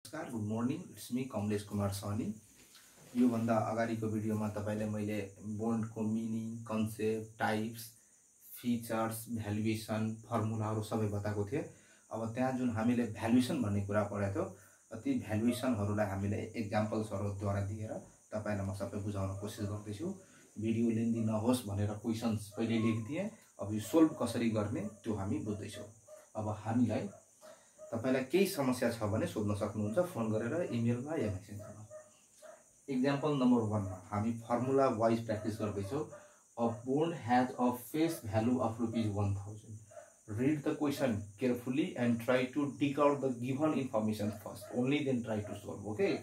नमस्कार, good morning. It's me Kamlesh Kumar Sahani. योभन्दा अगाडिको भिडियोमा तपाईलाई मैले बोन्डको meaning, concept, types, features, valuation, फर्मुलाहरू सबै बताएको थिएँ। अब त्यहाँ जुन हामीले भ्यालुएसन भन्ने कुरा पढेको थियो, ती भ्यालुएसनहरूलाई हामीले एक्जाम्पल्सहरूद्वारा दिएर तपाईलाई म सबै बुझाउन कोसिस गर्दैछु। भिडियो लेन्दी नहोस् भनेर क्वेसन्स पहिले लेखिदिएँ। अब यो सोल्भ कसरी गर्ने त्यो हामी बुझ्दैछौँ। अब हामीलाई तपाईलाई केही समस्या छ भने सोध्न सक्नुहुन्छ फोन गरेर, इमेलमा या मेसेजमा। एक्जाम्पल नम्बर 1 मा हामी फर्मुला वाइज प्र्याक्टिस गर्दैछौँ। A bond has a face value of ₹1000। Read the question carefully and try to dig out the given information first. Only then try to solve. Okay.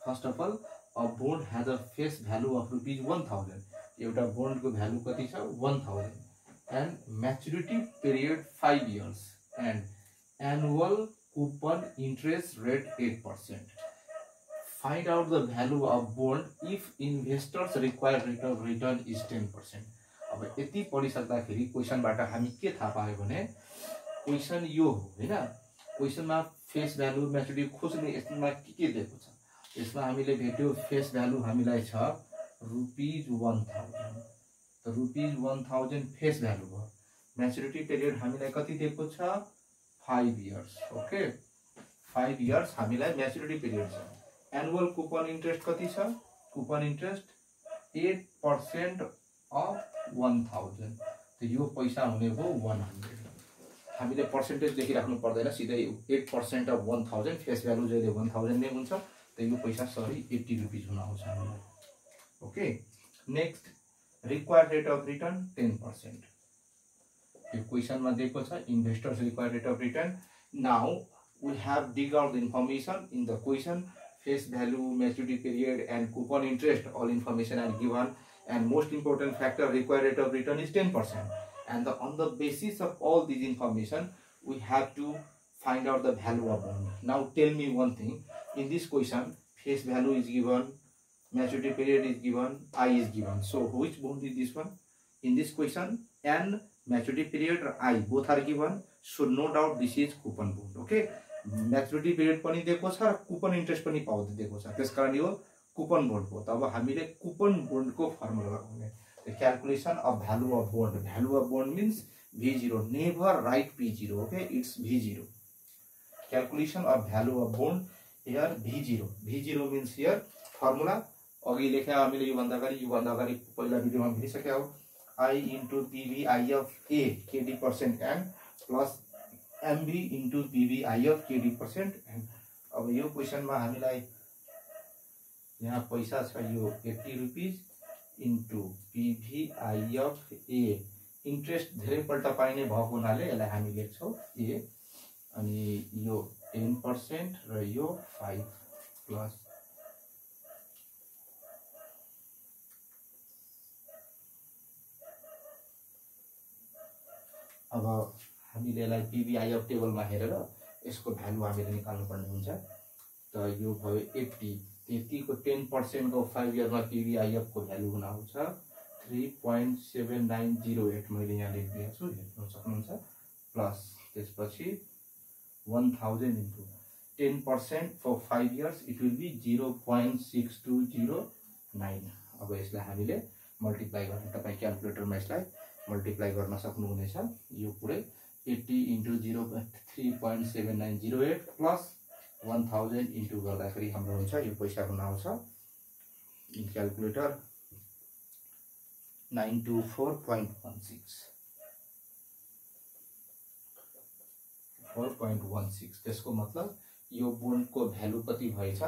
First of all, a bond has a face value of ₹1000. एउटा bond को value कति छ? 1000. And maturity period 5 years. And annual coupon interest rate 8%. Find out the value of bond if investors require return is 10%. अब यति पढिसक्दाखेरि क्वेसनबाट हामी के थाहा पायो भने क्वेसन यो हो हैन। क्वेसनमा फेस भ्यालु म्याच्युरिटी खोज्ने यसमा के दिएको छ? यसमा हामीले भेट्यो फेस भ्यालु हामीलाई छ ₹1000। त ₹1000 फेस भ्यालु भयो। म्याच्युरिटी पिरियड हामीलाई कति दिएको छ? 5 इयर्स। ओके, 5 इयर्स हामीलाई म्याच्युरिटी पिरियड छ। एनुअल कुपन इन्ट्रेस्ट कति छ? Coupon interest 8% of 1000। त यो पैसा हुने भयो 100। हामीले पर्सेन्टेज लेखिराख्नु पर्दैन, सिधै 8% अफ 1000 फेस भ्यालु जहिले 1000 नै हुन्छ। त यो पैसा सरी ₹80 हुन आउँछ हामीलाई। Okay, next required rate of return 10%। यो क्वेसनमा दिएको छ investors required rate of return. Now we have dig out the information in the question. Face value, maturity period and coupon interest, all information are given, and most important factor, required rate of return is 10%. And on the basis of all these information we have to find out the value of bond. Now tell me one thing, in this question face value is given, maturity period is given, I is given. So which bond is this one? In this question and maturity period I both are given, so no doubt this is coupon bond. Okay, maturity period पनि दिएको छ र coupon interest पनि पाउँदै दिएको छ, त्यसकारण यो कुपन बोन्ड हो। तब हामीले कुपन बोन्डको फर्मुला लगाउने। The calculation of value of bond. Value of bond means V0, never right P0। Okay, it's V0। Calculation of value of bond here V0। V0 means here formula अघि लेखे हामीले योभन्दा अगाडि पहिला भिडियोमा भेटिसक्या हो। I into PVI of A KD% N plus MB into PVI of KD% N। अब यो क्वेसनमा हामीलाई यहाँ पैसा छ यो ₹80 into PVI of A। Interest धेरै पल्ट पाइने भएको हुनाले यसलाई हामी लेख्छौँ A, अनि यो 10% र यो 5 प्लस अब हामीले यसलाई PVI अफ टेबलमा हेरेर यसको भ्यालु हामीले निकाल्नु पर्ने हुन्छ। त यो भयो 80 को 10% को 5 इयरमा PVI अफ को भ्यालु हुन आउँछ 3.7908। मैले यहाँ लेखिदिएको छु, हेर्न सक्नुहुन्छ। प्लस त्यसपछि 1000 into 10% for 5 years it will be 0.6209। अब यसलाई हामीले मल्टिप्लाई गर्ने, तपाईँ क्याल्कुलेटरमा यसलाई मल्टिप्लाई गर्न सक्नुहुनेछ। यो पुरै 80 इन्टु 3.7908 प्लस 1000 इन्टु गर्दाखेरि हाम्रो हुन्छ यो पैसा हुन आउँछ इन क्याल्कुलेटर 924.16। त्यसको मतलब यो बोन्डको भ्यालु कति भएछ?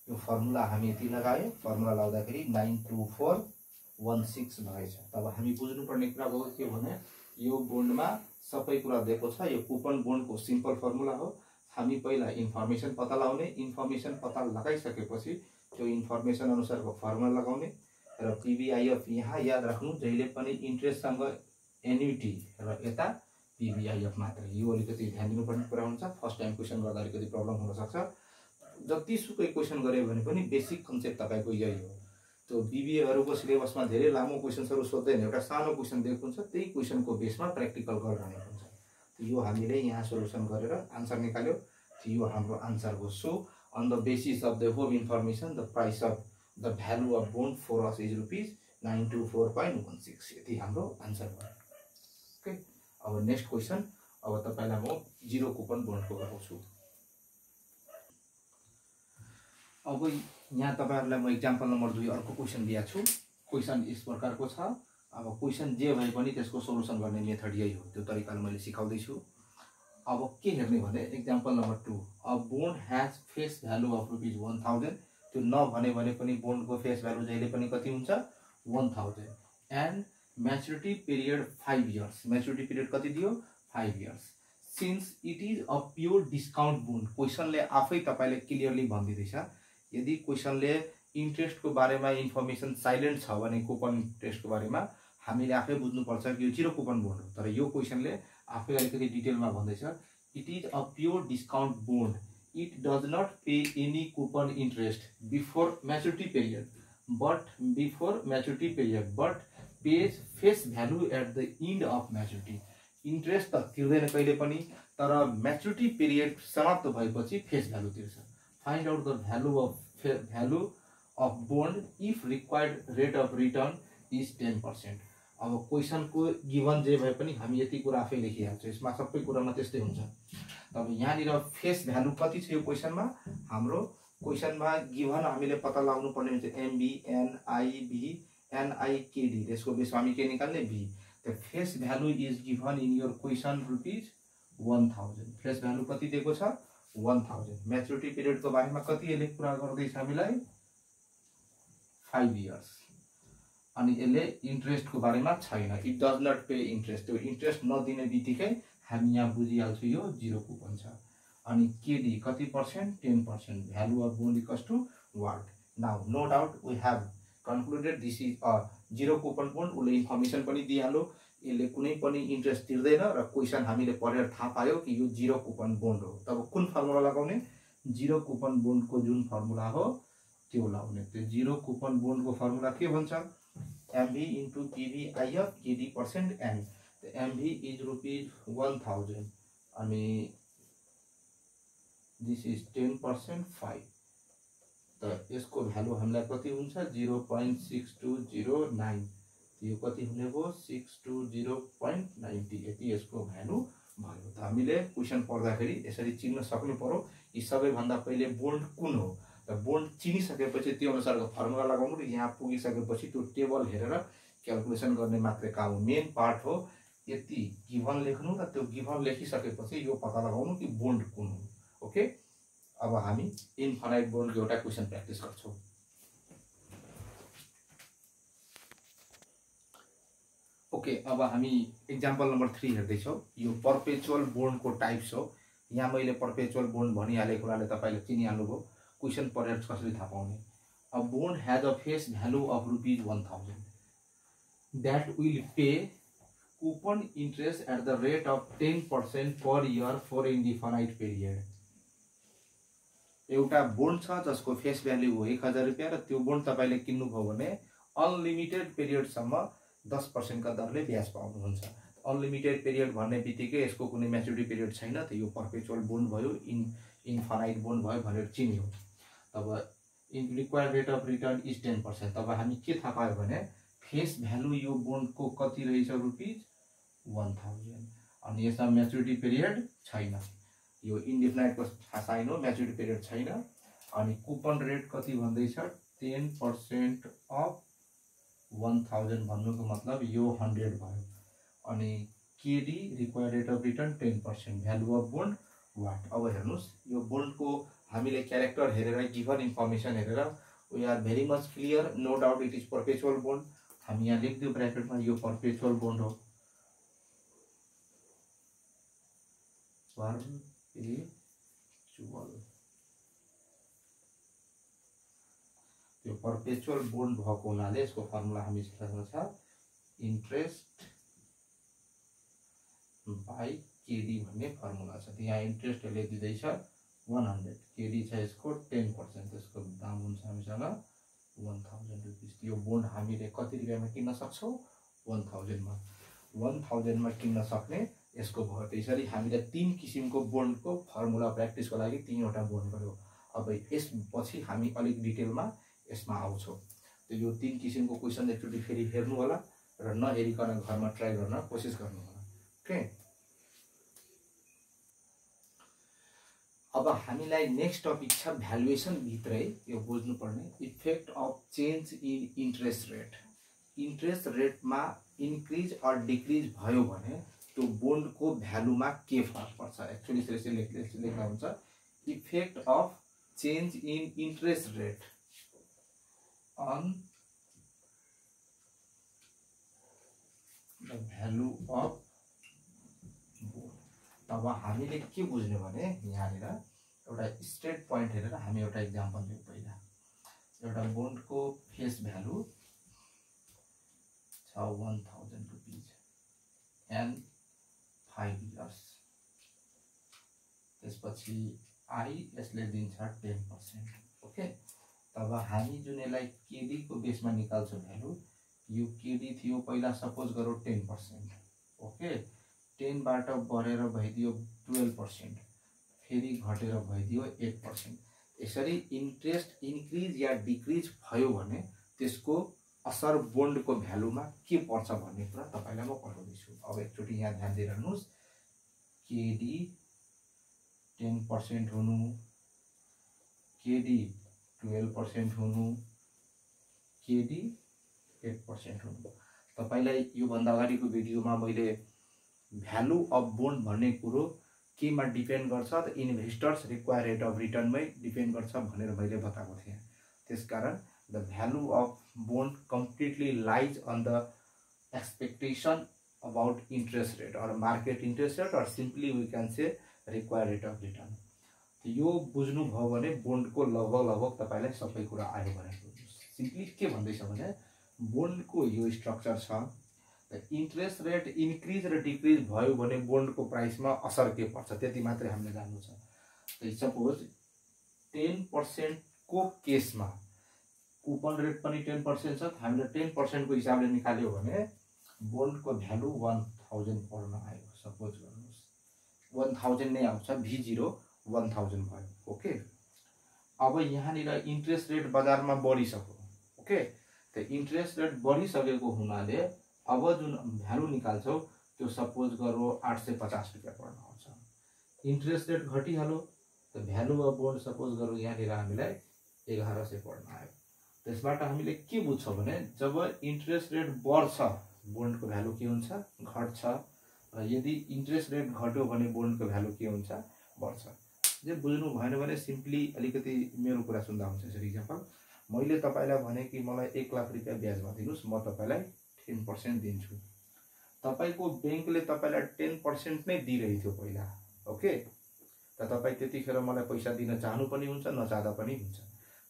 यो फर्मुला हामी यति लगायो, फर्मुला लगाउँदाखेरि 92416 भएछ। तब हामी बुझ्नुपर्ने कुरा भयो के भने यो बोन्डमा सबै कुरा दिएको छ। यो कुपन बोन्डको सिम्पल फर्मुला हो। हामी पहिला इन्फर्मेसन पत्ता लगाउने, इन्फर्मेसन पत्ता लगाइसकेपछि त्यो इन्फर्मेसन अनुसारको फर्मुला लगाउने र PVI अफ यहाँ याद राख्नु जहिले पनि इन्ट्रेस्टसँग एन्युटी र यता PVI अफ मात्र। यो अलिकति ध्यान दिनुपर्ने कुरा हुन्छ। फर्स्ट टाइम क्वेसन गर्दा अलिकति प्रब्लम हुन सक्छ। जतिसुकै क्वेसन गरे भने पनि बेसिक कन्सेप्ट तपाईको यही हो। त्यो बीबीएहरूको सिलेबसमा धेरै लामो क्वेसन्सहरू सोध्दैन, एउटा सानो क्वेसन दिएको हुन्छ, त्यही क्वेसनको बेसमा प्र्याक्टिकल गरिरहनु हुन्छ। यो हामीले यहाँ सोल्युसन गरेर आन्सर निकाल्यो। यो हाम्रो आन्सर हो। So on the basis of the above information, the price of the value of bond for us is ₹924.16. यति हाम्रो आन्सर भयो। ओके, अब नेक्स्ट क्वेसन। अब तपाईलाई म जीरो कुपन बोन्डको गराउँछु। अब यहाँ तपाईहरुलाई म एक्जाम्पल नम्बर 2 अर्को क्वेसन दिएको छु। क्वेसन यस प्रकारको छ। अब क्वेसन जे भए पनि त्यसको सोलुसन गर्ने मेथड यही हो, त्यो तरिकाले मैले सिकाउँदै छु। अब के हेर्ने भने example number 2, a bond has face value of ₹1000। त्यो नभने भने पनि बोन्डको फेस भ्यालु जहिले पनि कति हुन्छ 1000 and maturity period 5 years. Maturity period कति दियो 5 years. Since it is a pure discount bond, क्वेसनले आफै तपाईले क्लियरली भन्दिदैछ। यदि क्वेसनले इन्ट्रेस्टको बारेमा इन्फर्मेसन साइलेन्ट छ भने कुपन इन्ट्रेस्टको बारेमा हामीले आफै बुझ्नुपर्छ कि यो जीरो कुपन बोन्ड हो। तर यो क्वेसनले आफै अलिकति डिटेलमा भन्दैछ। It is a pure discount bond, it does not pay any coupon interest before maturity period but pays face value at the end of maturity. Interest त तिर्दैन कहिले पनि, तर म्याच्युरिटी पिरियड समाप्त भएपछि फेस भ्यालु तिर्छ। Find out the value of bond if required rate of return is 10%। अब क्वेसनको given जे भए पनि हामी यति कुरा आफै लेखिहाल्छौँ, यसमा सबै कुरामा त्यस्तै हुन्छ। अब यहाँनिर फेस भ्यालु कति छ यो क्वेसनमा? हाम्रो क्वेसनमा गिवन हामीले पत्ता लगाउनु पर्ने हुन्छ एमबी एनआईबी एनआईकेडी। त्यसको बेसमा हामी के निकाल्ने बी। The face value is given in your question ₹1000। Face value कति दिएको छ 1000। म्याच्युरिटी पिरियडको बारेमा कति यसले कुरा गर्दैछ हामीलाई 5 इयर्स। अनि यसले इन्ट्रेस्टको बारेमा छैन, it does not pay interest. त्यो इन्ट्रेस्ट नदिने बित्तिकै हामी यहाँ बुझिहाल्छौँ यो जीरो कुपन छ। अनि केडी कति percent 10%। Value of bond equals to what. Now no doubt we have concluded this is a zero coupon bond. उसले इन्फर्मेसन पनि दिइहाल्यो, यसले कुनै पनि इन्ट्रेस्ट तिर्दैन र क्वेसन हामीले पढेर थाहा पायो कि यो जीरो कुपन बोन्ड हो। तब कुन फर्मुला लगाउने? जीरो कुपन बोन्डको जुन फर्मुला हो त्यो लगाउने। त्यो जीरो कुपन बोन्डको फर्मुला के भन्छ? MV into PVIF KD % N। The MV is ₹1000 अनि this is 10% 5। तो यसको भ्यालु हामीलाई कति हुन्छ 0.6209। यो कति हुने भयो 620.90। यति यसको भ्यालु भयो। त हामीले क्वेसन पढ्दाखेरि यसरी चिन्न सक्नु पर्यो कि सबैभन्दा पहिले बोन्ड कुन हो। बोन्ड चिनिसकेपछि त्यो अनुसारको फर्मुला लगाउनु र यहाँ पुगिसकेपछि त्यो टेबल हेरेर क्याल्कुलेसन गर्ने मात्रै काम हो। मेन पार्ट हो यति गिभन लेख्नु र त्यो गिभन लेखिसकेपछि यो पत्ता लगाउनु कि बोन्ड कुन हो। ओके, अब हामी इन्फाइनाइट बोन्डको एउटा क्वेसन प्र्याक्टिस गर्छौँ। ओके, अब हामी एक्जाम्पल नम्बर 3 हेर्दैछौँ। यो पर्पेचुअल बोन्डको टाइप्स हो। यहाँ मैले पर्पेचुअल बोन्ड भनिहालेको हुनाले तपाईले चिनिहाल्नुभयो। क्वेसन पढेर कसरी थाहा पाउने? A bond has a face value of ₹1000 that will pay coupon interest at the rate of 10% per year for indefinite period। एउटा बोन्ड छ जसको फेस भ्यालु हो ₹1000 र त्यो बोन्ड तपाईले किन्नुभयो भने अनलिमिटेड पिरियडसम्म 10% का दरले ब्याज पाउनुहुन्छ। अनलिमिटेड पिरियड भन्ने बित्तिकै यसको कुनै म्याच्युरिटी पिरियड छैन, त यो पर्पेचुअल बोन्ड भयो, इन्फाइनाइट बोन्ड भयो भनेर चिन्यो। तब required rate of return is 10%। तब हामी के थाहा पायो भने फेस भ्यालु यो बोन्डको कति रहेछ ₹1000 अनि यसमा म्याच्युरिटी पिरियड छैन। यो इन्डेफिनाइटको साइन हो, म्याच्युरिटी पिरियड छैन। अनि कुपन रेट कति भन्दैछ 10% अफ 1000 भन्नुको मतलब यो 100 भयो। अनि KD required rate of return 10%। Value of bond what. अब हेर्नुस् यो बोन्डको हामीले क्यारेक्टर हेरेर गिभन इन्फर्मेसन हेरेर we are very much clear. No doubt it is perpetual bond. हामी यहाँ लेख्दियौ ब्र्याकेटमा यो पर्पेचुअल बोन्ड हो। यो पर्पेचुअल बोन्ड भएको हुनाले यसको फर्मुला हामी लेख्न छ इन्ट्रेस्ट बाइ केडी भन्ने फर्मुला छ। यहाँ इन्ट्रेस्ट लेखिदिदैछ 100, केडी छ यसको 10%। त्यसको दाम हुन्छ हामीसँग ₹1000। यो बोन्ड हामीले कति रुपैयाँमा किन्न सक्छौँ 1000 मा। 1000 मा किन्न सक्ने यसको भयो। त्यसरी हामीले 3 किसिमको बोन्डको फर्मुला प्र्याक्टिसको लागि 3वटा बोन्ड गर्यो। अब यसपछि हामी अलिक डिटेलमा यसमा आउँछौँ। त यो 3 किसिमको क्वेसन एकचोटि फेरि हेर्नु होला र नहेरिकन घरमा ट्राई गर्न कोसिस गर्नु होला। ओके, अब हामीलाई नेक्स्ट टपिक छ भ्यालुएसन भित्रै यो बुझ्नुपर्ने effect of change in interest rate. Interest रेटमा इन्क्रिज अर डिक्रिज भयो भने त्यो बोन्डको भ्यालुमा के फरक पर्छ। एक्चुअली त्यसरी लेख्दा हुन्छ effect of change in interest rate on the value of bond. अब हामीले के बुझ्ने भने यहाँनिर एउटा स्ट्रेट पोइन्ट हेरेर हामी एउटा इक्जाम्पल लियौँ। पहिला एउटा बोन्डको फेस भ्यालु छ 1000 रुपीज एन्ड 5 इयर्स। त्यसपछि आई यसले दिन्छ 10%। ओके, तब हामी जुन यसलाई केडी को बेसमा निकाल्छौँ भ्यालु, यो केडी थियो पहिला सपोज गरौँ 10%। ओके, 10 बाट बढेर भइदियो 12%, फेरि घटेर भइदियो 8%। यसरी इन्ट्रेस्ट इन्क्रिज या डिक्रिज भयो भने त्यसको असर बोन्डको भ्यालुमा के पर्छ भन्ने कुरा तपाईलाई म पढाउँदैछु। अब एकचोटि यहाँ ध्यान दिइरहनुहोस्। केडी 10% हुनु, केडी 12% हुनु, केडी 8% हुनु। तपाईलाई यो भन्दा अगाडिको भिडियोमा मैले भ्यालु अफ बोन्ड भन्ने कुरो केमा डिपेन्ड गर्छ त इन्भेस्टर्स रिक्वायर रेट अफ रिटर्नमै डिपेन्ड गर्छ भनेर मैले बताएको थिएँ। त्यसकारण the value of bond completely lies on the expectation about interest rate और मार्केट इन्ट्रेस्ट रेट और simply we can say require rate of return. यो बुझ्नु भयो भने बोन्डको लगभग तपाईलाई सबै कुरा आयो भनेर बुझ्नुस्। सिम्पली के भन्दैछ भने बोन्डको यो स्ट्रक्चर छ। इन्ट्रेस्ट रेट इन्क्रिज र डिक्रिज भयो भने बोन्डको प्राइसमा असर के पर्छ त्यति मात्रै हामीले जान्नु छ। सपोज 10% को केसमा कुपन रेट पनि 10% छ, हामीले 10% को हिसाबले निकाल्यो भने बोन्डको भ्यालु 1000 पर्न आयो। सपोज गर्नुहोस् 1000 नै आउँछ, V0 1000 भयो। ओके, अब यहाँनिर इन्ट्रेस्ट रेट बजारमा बढिसक्यो। ओके, त इन्ट्रेस्ट रेट बढिसकेको हुनाले अब जुन भ्यालु निकाल्छौ त्यो सपोज गरौँ 850 रुपैयाँ पर्न आउँछ। इन्ट्रेस्ट रेट घटिहाल्यो त भ्यालु अफ बोन्ड सपोज गरौँ यहाँनिर हामीलाई 1100 पर्न आयो। त्यसबाट हामीले के बुझ्छौँ भने जब इन्ट्रेस्ट रेट बढ्छ बोन्डको भ्यालु के हुन्छ, घट्छ, र यदि इन्ट्रेस्ट रेट घट्यो भने बोन्डको भ्यालु के हुन्छ, बढ्छ। जे बुझ्नु भएन भने सिम्पली अलिकति मेरो कुरा सुन्दा हुन्छ। यसरी इक्जाम्पल मैले तपाईलाई भने कि मलाई 1 लाख रुपैयाँ ब्याजमा दिनुस्, म तपाईलाई 10% दिन्छु। तपाईको बैंकले तपाईलाई 10% नै दिइरहेको थियो पहिला। ओके, त तपाई त्यतिखेर मलाई पैसा दिन चाहनु पनि हुन्छ, नचाहदा पनि हुन्छ।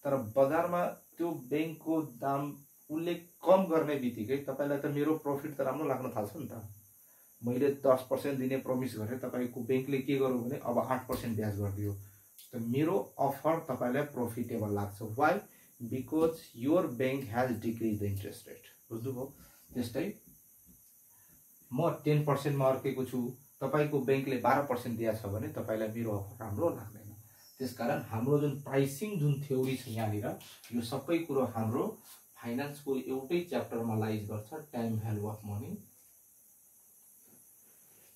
तर बजारमा त्यो बैंकको दाम उले कम गर्ने बित्तिकै तपाईलाई त मेरो प्रॉफिट त राम्रो लाग्न थाल्छ नि त। मैले 10% दिने प्रमिस गरे, तपाईको बैंकले के गर्यो भने अब 8% ब्याज गरिदियो, त मेरो अफर तपाईलाई प्रॉफिटेबल लाग्छ। Why? Because your bank has decrease the interest rate. बुझ्नुभयो? त्यस्तै म 10% मा अर्केको छु, तपाईको बैंकले 12% दिएको छ भने तपाईलाई मेरो अफर राम्रो लाग्दैन। त्यसकारण हाम्रो जुन प्राइसिङ जुन थ्योरी छ यहाँनिर, यो सबै कुरो हाम्रो फाइनान्सको एउटै च्याप्टरमा लाइज गर्छ, टाइम भ्यालु अफ मनी।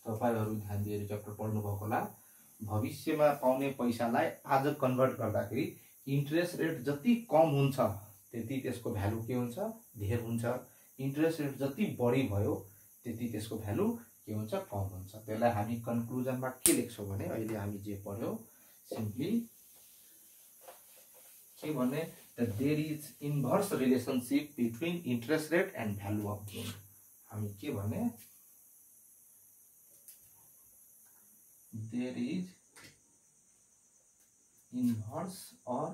तपाईहरु ध्यान दिएर च्याप्टर पढ्नु भएको होला। भविष्यमा पाउने पैसालाई आज कन्भर्ट गर्दाखेरि इन्ट्रेस्ट रेट जति कम हुन्छ त्यति त्यसको भ्यालु के हुन्छ, धेर हुन्छ। इन्ट्रेस्ट रेट जति बढी भयो त्यति त्यसको भ्यालु के हुन्छ, कम हुन्छ। त्यसलाई हामी कन्क्लुजनमा के लेख्छौं भने अहिले हामी जे पढ्यौ सिम्पली के भन्ने, there is inverse relationship between interest rate and value of bond. हामी के भन्ने, देयर इज इन्भर्स और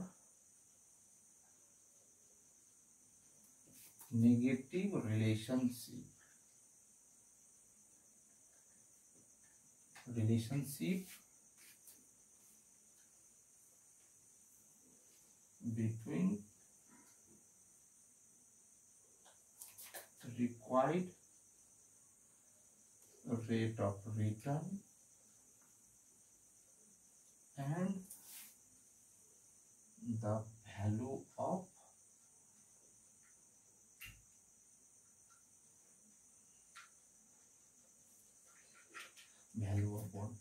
negative relationship between required rate of return and the value of bond.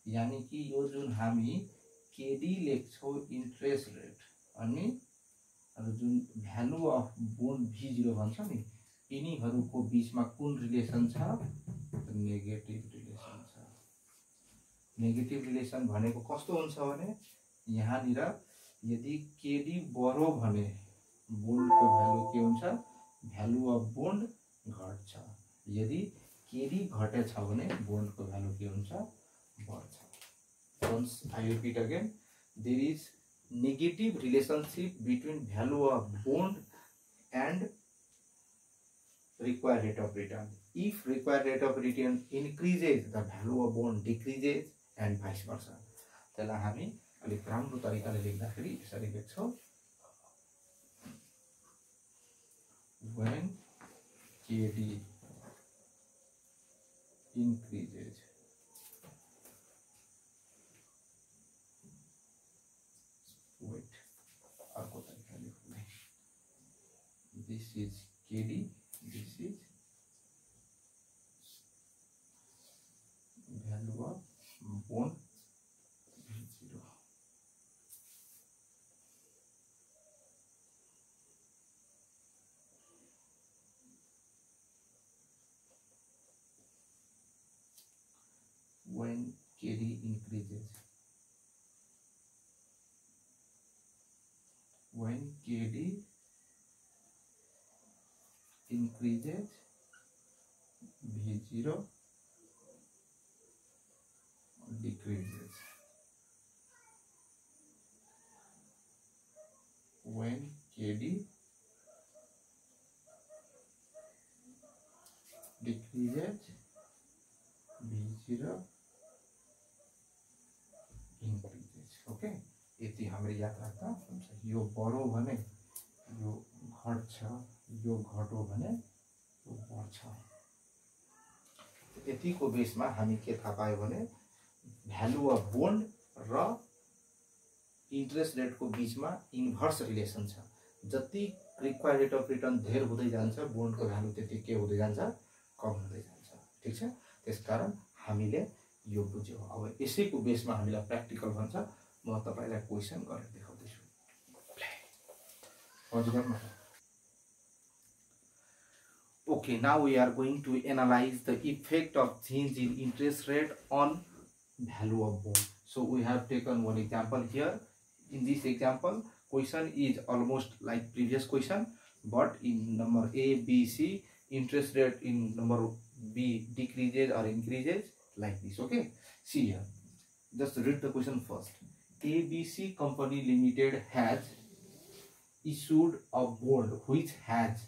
यानी कि यो जुन हामी केडी लेख्छौं इन्ट्रेस्ट रेट अनि जुन भ्यालु अफ बोन्ड V0 भन्छ नि यिनीहरुको बीचमा कुन रिलेसन छ नेगेटिभ रिलेसन छ। नेगेटिभ रिलेसन भनेको कस्तो हुन्छ भने यहाँ निर यदि केडी बढो भने बोन्डको भ्यालु के हुन्छ भ्यालु अफ बोन्ड घट्छ, यदि केडी घटेछ भने बोन्डको भ्यालु के हुन्छ बढ्छ। Once I repeat again, there is negative relationship between value of bond and required rate of return. If required rate of return increases, the value of bond decreases and vice versa. त्यसलाई हामी अलिक राम्रो तरिकाले लेख्दाखेरि यसरी लेख्छौं when KD increases wait अर्को तरिका लेख्नु this is KD, this is value of bond V0. When KD increases, when KD increases, V0 decreases. When KD decreases, V0 increases. Okay, यति हाम्रो याद राख्दा हुन्छ। यो बढो भने यो घट्छ, यो घटो भने यो बढ्छ। यतिको बेसमा हामी के थाहा पायो भने भ्यालु अफ बोन्ड र इन्ट्रेस्ट रेटको बीचमा इन्भर्स रिलेसन छ। जति रिक्वायर्ड रेट अफ रिटर्न धेर हुँदै जान्छ बोन्डको भ्यालु त्यति के हुँदै जान्छ कम हुँदै जान्छ। ठीक छ, त्यसकारण हामीले यो बुझ्यौ। अब यसैको बेसमा हामीलाई प्र्याक्टिकल भन्छ। म तपाईलाई क्वेशन गरेर देखाउँदैछु। Okay, now we are going to analyze the effect of change in interest rate on value of bond. So we have taken one example here. In this example, question is almost like previous question, but in number A, B, C, interest rate in number B decreases or increases like this. Okay, see here. Just read the question first. ABC Company Limited has issued a bond which has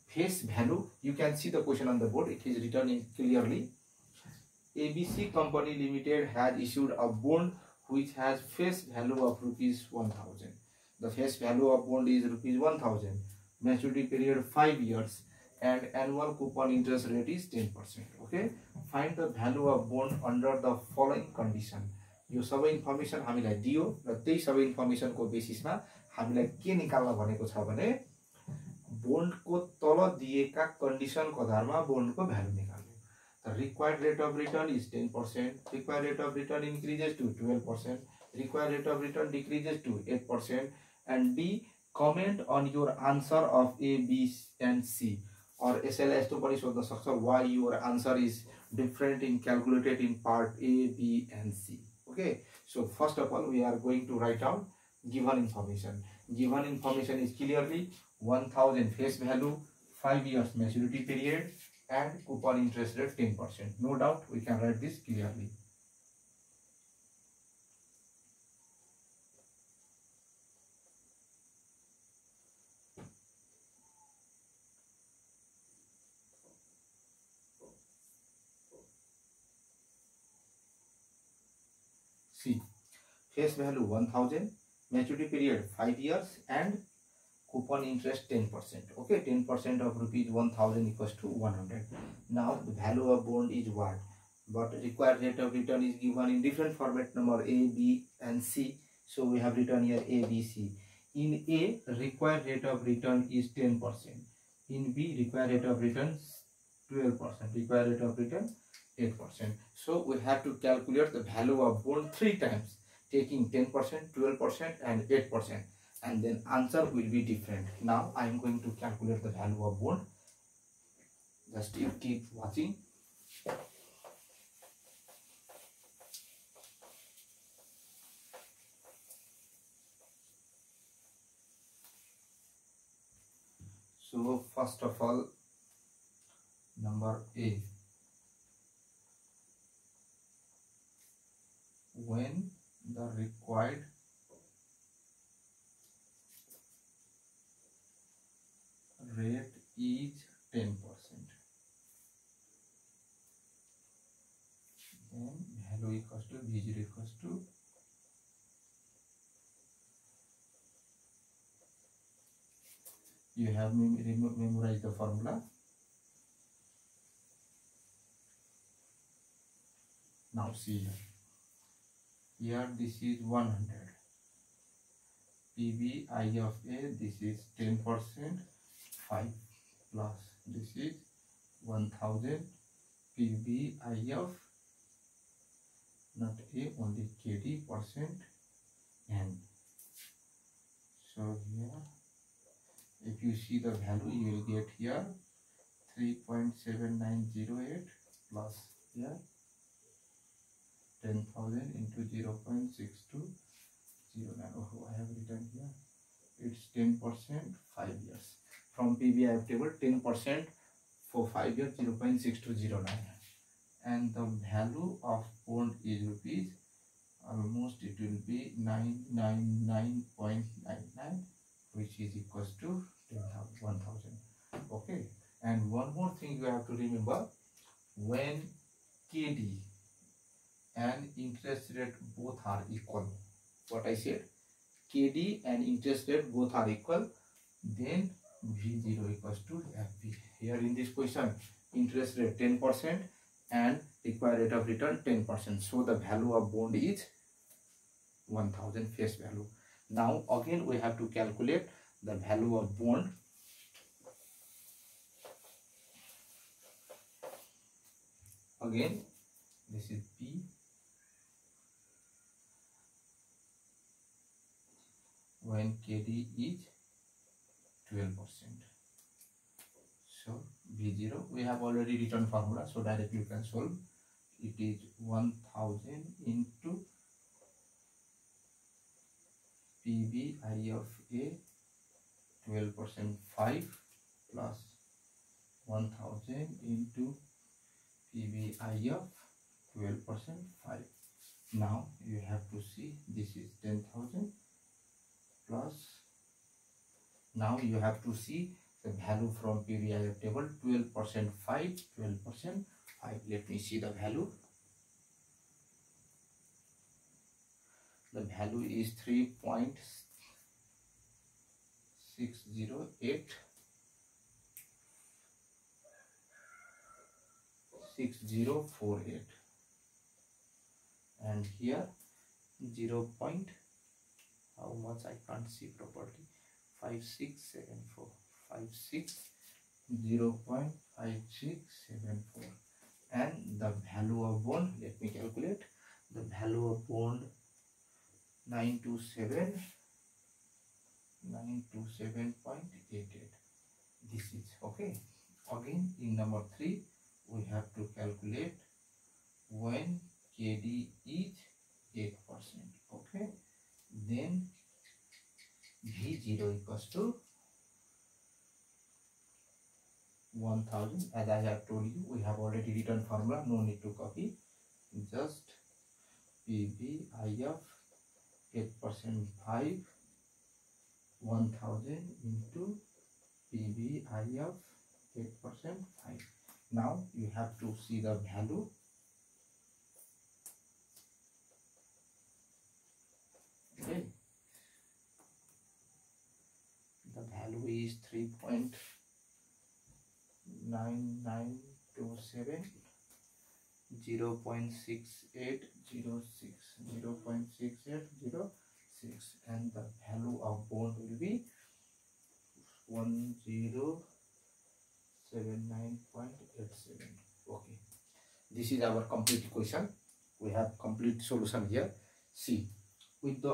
face value. You can see the question on the board. It is written in clearly. ABC Company Limited has issued a bond which has face value of rupees 1000. The face value of bond is rupees 1000. Maturity period 5 years and annual coupon interest rate is 10%. Okay. Find the value of bond under the following condition. यो सबै information हामीलाई दियो र त्यही सबै इन्फर्मेसनको बेसिसमा हामीलाई के निकाल्न भनेको छ भने बोन्डको तल दिएका कन्डिसनको आधारमा बोन्डको भ्यालु निकाल्नु। The required rate of return is 10%. Required rate of return increases to 12%. Required rate of return decreases to 8%. And B, comment on your answer of A, B, and C. Or यसैलाई यस्तो पनि सोध्न सक्छ why your answer is different in calculated in part A, B, and C. Okay, so first of all we are going to write down given information. Given information is clearly 1000 face value, 5 years maturity period, and coupon interest rate 10%. No doubt we can write this clearly. See, face value 1000, maturity period 5 years, and coupon interest 10%. Okay, 10% of rupees 1000 equals to 100. Now the value of bond is what? but required rate of return is given in different format, number A, B and C. So we have written here A, B, C. In A, required rate of return is 10%. In B, required rate of return 12%. Required rate of return 8%. So we have to calculate the value of bond 3 times, taking 10%, 12% and 8%. And then answer will be different. Now I am going to calculate the value of bond. Just you keep watching. So first of all, number A, when the required rate is 10%, then value equals to V0 equals to you have memorized the formula. Now see here this is 100, PBI of A, this is 10%, 5 plus this is 1000, PBI of not A, only KD percent N. So here if you see the value, you will get here 3.7908 plus here 10,000 into 0.6209. Oh, I have written here it's 10%, 5 years. From PBI table, 10% for 5 years, 0.6209. And the value of bond is rupees, almost it will be 999.99, which is equals to 10,000. Okay. And one more thing you have to remember, when KD and interest rate both are equal, what I said, KD and interest rate both are equal, then V0 equals to FV. Here in this question, interest rate 10% and required rate of return 10%. So the value of bond is 1000 face value. Now again we have to calculate the value of bond. Again this is B, when KD is 12%. So V0, we have already written formula, so directly you can solve. It is 1000 into PBI of A 12% 5 plus 1000 into PBI of 12% 5. Now you have to see this is 10,000 plus, now you have to see the value from PBI of table, 12% 5, 12% 5. Let me see the value. The value is 3.608 6048, and here 0. How much I can't see properly, 5674, 0.5674, and the value of bond, let me calculate. The value of bond 927.88. This is okay. Again in number 3 we have to calculate when KD is 8%. Okay, then V0 equals to 1000. As I have told you, we have already written formula, no need to copy. Just PBI of 8% 5, 1000 into PBI of 8% 5. Now you have to see the value. Okay, the value is 3.9927 0.6806 and the value of bond will be 1079.87. Okay, this is our complete question. We have complete solution here. See, with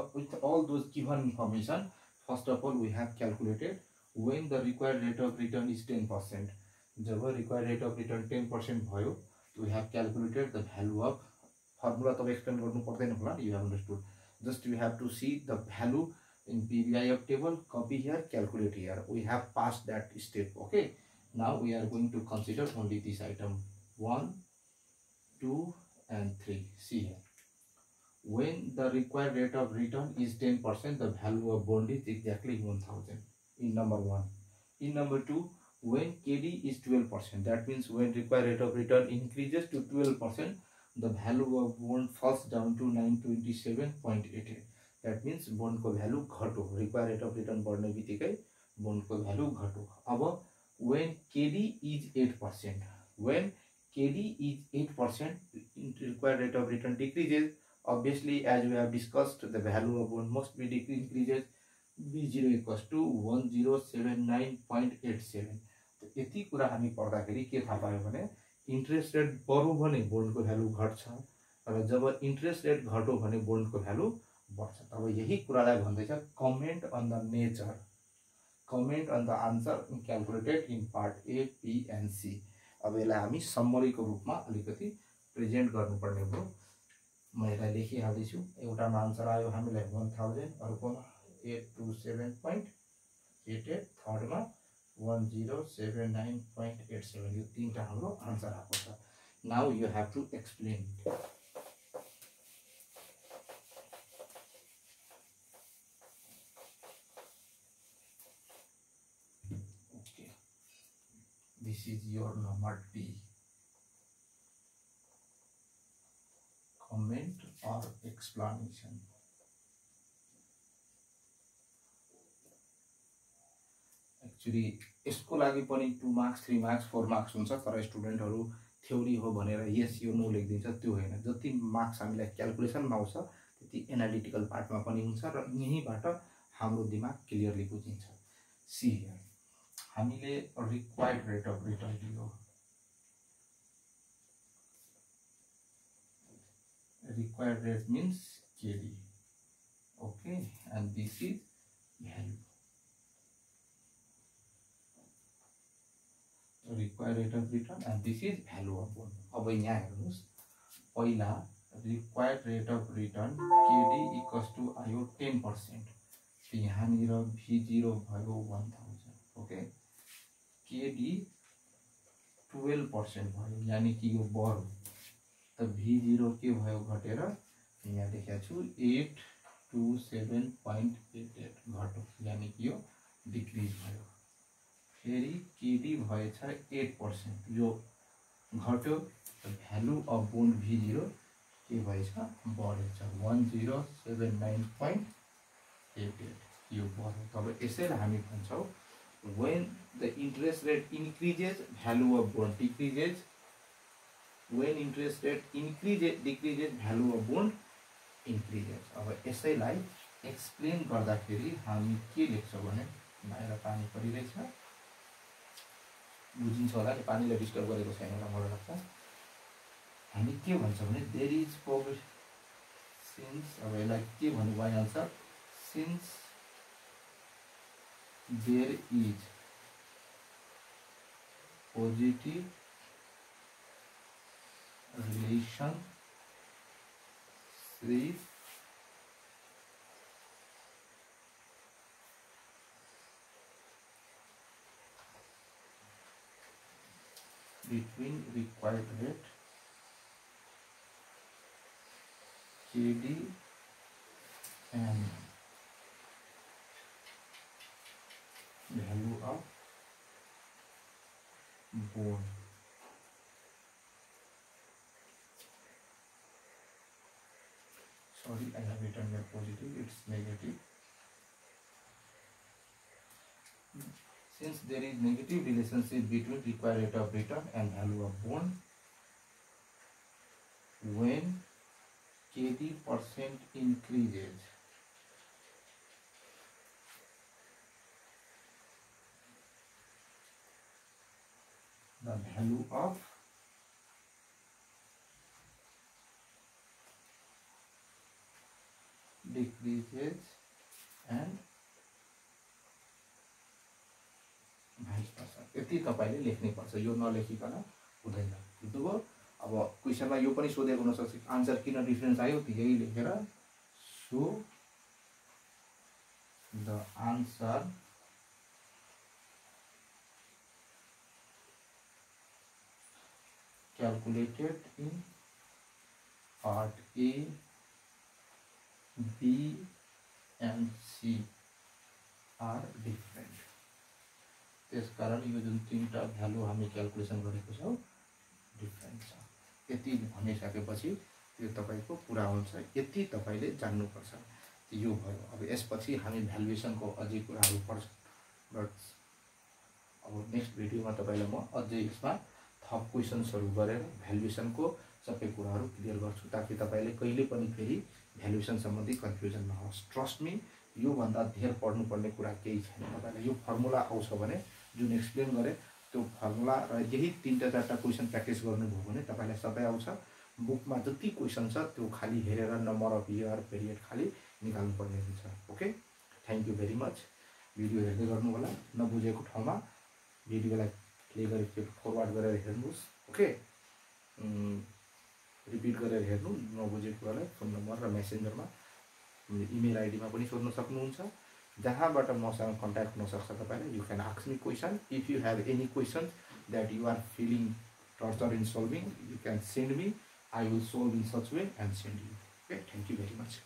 all those given information, first of all we have calculated when the required rate of return is 10%. Job required rate of return 10% भयो, we have calculated the value of formula. तब explain गर्नु पर्दैन होला, you have understood. Just we have to see the value in PVIF table, copy here, calculate here. We have passed that step. Okay, now we are going to consider only this item 1, 2 and 3. See here, when the required rate of return is 10%, the value of bond is exactly 1000 in number 1. In number 2, when KD is 12%, that means when required rate of return increases to 12%, the value of bond falls down to 927.88. That means bond को value घटो, required rate of return बढ़ने बित्तिकै bond को value घटो. अब when KD is 8%, when KD is 8%, required rate of return decreases. Obviously, as we have discussed, the value of bond must be increases. B0 equals to 1079.87. तो यति कुरा हामी पढ्दाखेरि के थाहा पायो भने इन्ट्रेस्ट रेट बढ्यो भने बोन्डको भ्यालु घट्छ र जब इन्ट्रेस्ट रेट घट्यो भने बोन्डको भ्यालु बढ्छ. तब यही कुरालाई भन्दैछ comment on the nature, comment on the answer calculated in part A, B and C. अब यसलाई हामी समरीको रूपमा अलिकति प्रेजेन्ट गर्नुपर्ने भयो. म यसलाई लेखिहाल्दैछु. एउटामा आन्सर आयो हामीलाई 1000, अर्कोमा 827.88, थर्डमा 1079.87. यो तीनटा हाम्रो आन्सर आएको छ. Now you have to explain. Okay, this is your number D. Comment or explanation. Actually, यसको लागि पनि 2 मार्क्स, 3 मार्क्स, 4 मार्क्स हुन्छ. तर स्टुडेन्टहरु थ्योरी हो भनेर यस यो नो लेखिदिन्छ, त्यो हैन. जति मार्क्स हामीलाई क्याल्कुलेसनमा आउँछ त्यति एनालिटिकल पार्टमा पनि हुन्छ र यहीबाट हाम्रो दिमाग क्लियरली बुझिन्छ. सी हियर, हामीले required rate of return Leo. Required rate means KD. Okay, and this is value. Required rate of return and this is value of bond. अब यहाँ हेर्नुस्, पहिला required rate of return KD equals to आयो 10%. यहाँनिर V0 भयो 1000. Okay, KD 12% भयो, यानी कि यो बढ्यो. तब V0 के भयो घटेर यहाँ लेखेको छु 827.88 घट्यो, यानी कि यो डिक्रिज भयो. फेरि KD भएछ 8%, यो घट्यो. भ्यालु अफ बोन्ड V0 के भएछ बढेछ 1079.88, यो बढ्यो. तब यसैलाई हामी भन्छौँ when the interest rate increases, value of bond decreases. When interest rate increases, decreases, value of bond increases. अब यसैलाई एक्सप्लेन गर्दाखेरि हामी के लेख्छौं भने, बाहिर पानी परिरहेछ, बुझिन्छ होला नि, पानीले डिस्टर्ब गरेको छैन होला मलाई लाग्छ. हामी के भन्छौं भने देयर इज प्रोग्रेस सिन्स, अब यसलाई के भन्नु भयो answer, since there is positive relation with between required rate KD and value of bond. Sorry, I have written here positive, it's negative. Since there is negative relationship between required rate of return and value of bond, when KD% increases, the value of decreases and vice versa. यति तपाईले लेख्नै पर्छ, यो नलेखिकन हुँदैन। बुझ्नुभयो? अब क्वेशनमा यो पनि सोधेको हुन सक्छ, आन्सर किन डिफरेन्स आयो, त्यही लेखेर so the answer calculated in part A, B and C are different. त्यस कारण यो जुन तीनटा भ्यालु हामी क्याल्कुलेसन गरेको छौं डिफरेन्ट छ। यति भनिसकेपछि त्यो तपाईको पुरा हुन्छ, यति तपाईले जान्नुपर्छ। यो भयो। अब यसपछि हामी भ्यालुएसनको अझै कुराहरु पढ्छौं, बट अब नेक्स्ट भिडियोमा तपाईलाई म अझै यसमा थप क्वेशन्सहरु गरेर भ्यालुएसनको सबै कुराहरु क्लियर गर्छु, ताकि तपाईले कहिले पनि फेरि भ्यालुएसन सम्बन्धी कन्फ्युजन नहोस्। ट्रस्ट मी, यो भन्दा धेर पढ्नु पर्ने कुरा केही छैन। तपाईलाई यो फर्मुला आउँछ भने जुन एक्सप्लेन गरे त्यो फर्मुला र यही तीनटा चारटा क्वेशन प्र्याक्टिस गर्नुभयो भने तपाईलाई सबै आउँछ। बुकमा जति क्वेशन छ त्यो खाली हेरेर नम्बर अफ इयर पिरियड खाली निकाल्नु पर्ने हुन्छ। Okay, thank you very much. Video हेर्दै गर्नु होला, नबुझेको ठाउँमा भिडियोलाई प्ले गरेर फरवर्ड गरेर हेर्नुस्। ओके, रिपिट गरेर हेर्नु, नबुझेको कुरालाई फोन नम्बर र मेसेन्जरमा इमेल आईडीमा पनि सोध्न सक्नुहुन्छ। जहाँबाट मसँग कन्ट्याक्ट हुन सक्छ तपाईले। You can ask me question if you have any question that you are feeling torture in solving, you can send me. I will solve in such way and send you. Okay, thank you very much.